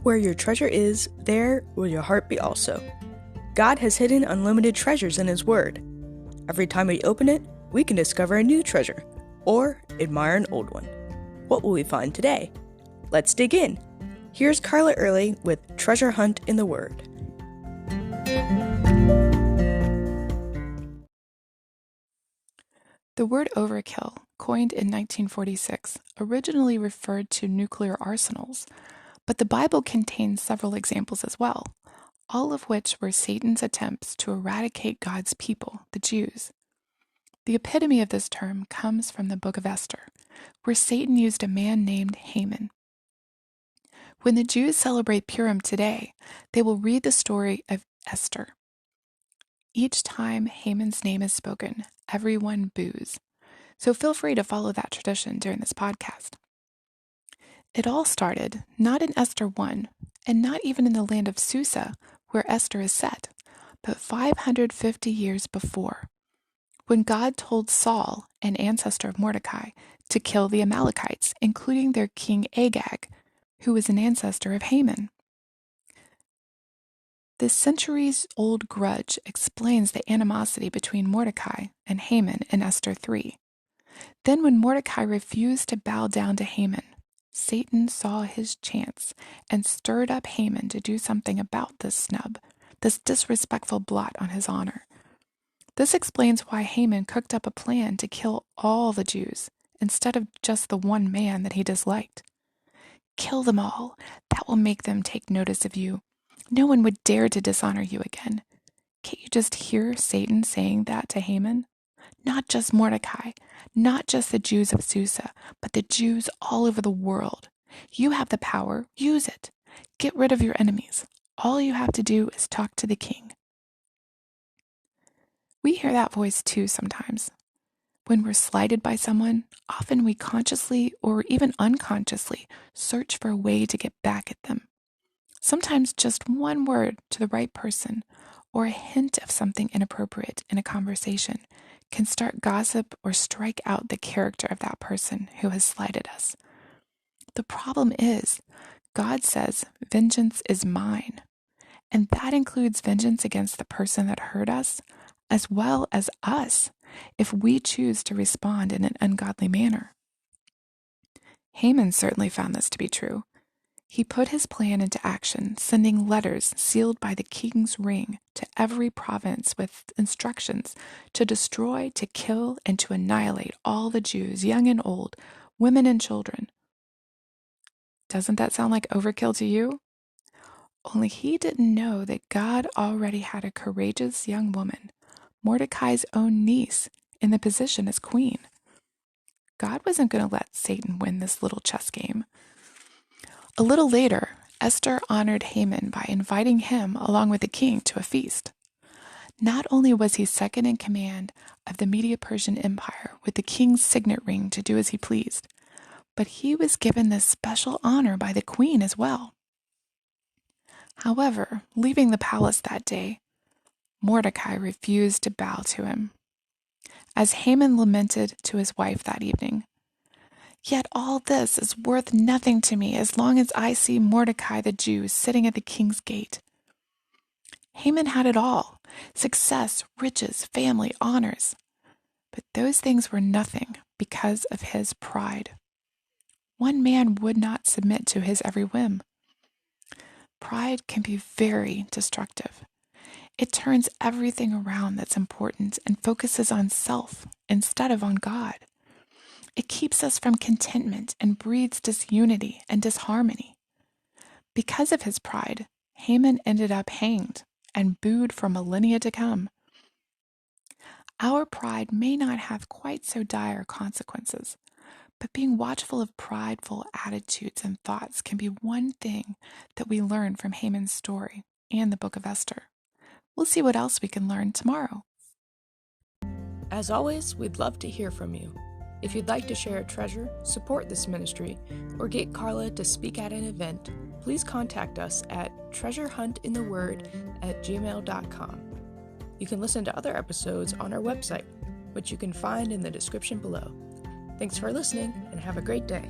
Where your treasure is, there will your heart be also. God has hidden unlimited treasures in His Word. Every time we open it, we can discover a new treasure, or admire an old one. What will we find today? Let's dig in. Here's Carla Early with Treasure Hunt in the Word. The word overkill, coined in 1946, originally referred to nuclear arsenals, but the Bible contains several examples as well, all of which were Satan's attempts to eradicate God's people, the Jews. The epitome of this term comes from the book of Esther, where Satan used a man named Haman. When the Jews celebrate Purim today, they will read the story of Esther. Each time Haman's name is spoken, everyone boos. So feel free to follow that tradition during this podcast. It all started not in Esther 1, and not even in the land of Susa, where Esther is set, but 550 years before, when God told Saul, an ancestor of Mordecai, to kill the Amalekites, including their king Agag, who was an ancestor of Haman. This centuries-old grudge explains the animosity between Mordecai and Haman in Esther 3. Then when Mordecai refused to bow down to Haman, Satan saw his chance and stirred up Haman to do something about this snub, this disrespectful blot on his honor. This explains why Haman cooked up a plan to kill all the Jews instead of just the one man that he disliked. Kill them all. That will make them take notice of you. No one would dare to dishonor you again. Can't you just hear Satan saying that to Haman? Not just Mordecai, not just the Jews of Susa, but the Jews all over the world. You have the power. Use it. Get rid of your enemies. All you have to do is talk to the king. We hear that voice too sometimes. When we're slighted by someone, often we consciously or even unconsciously search for a way to get back at them. Sometimes just one word to the right person or a hint of something inappropriate in a conversation can start gossip or strike out the character of that person who has slighted us. The problem is, God says, vengeance is mine. And that includes vengeance against the person that hurt us, as well as us, if we choose to respond in an ungodly manner. Haman certainly found this to be true. He put his plan into action, sending letters sealed by the king's ring to every province with instructions to destroy, to kill, and to annihilate all the Jews, young and old, women and children. Doesn't that sound like overkill to you? Only he didn't know that God already had a courageous young woman, Mordecai's own niece, in the position as queen. God wasn't going to let Satan win this little chess game. A little later, Esther honored Haman by inviting him, along with the king, to a feast. Not only was he second in command of the Medo-Persian Empire with the king's signet ring to do as he pleased, but he was given this special honor by the queen as well. However, leaving the palace that day, Mordecai refused to bow to him. As Haman lamented to his wife that evening, "Yet all this is worth nothing to me as long as I see Mordecai the Jew sitting at the king's gate." Haman had it all: success, riches, family, honors. But those things were nothing because of his pride. One man would not submit to his every whim. Pride can be very destructive. It turns everything around that's important and focuses on self instead of on God. It keeps us from contentment and breeds disunity and disharmony. Because of his pride, Haman ended up hanged and booed for millennia to come. Our pride may not have quite so dire consequences, but being watchful of prideful attitudes and thoughts can be one thing that we learn from Haman's story and the book of Esther. We'll see what else we can learn tomorrow. As always, we'd love to hear from you. If you'd like to share a treasure, support this ministry, or get Carla to speak at an event, please contact us at treasurehuntintheword@gmail.com. You can listen to other episodes on our website, which you can find in the description below. Thanks for listening, and have a great day.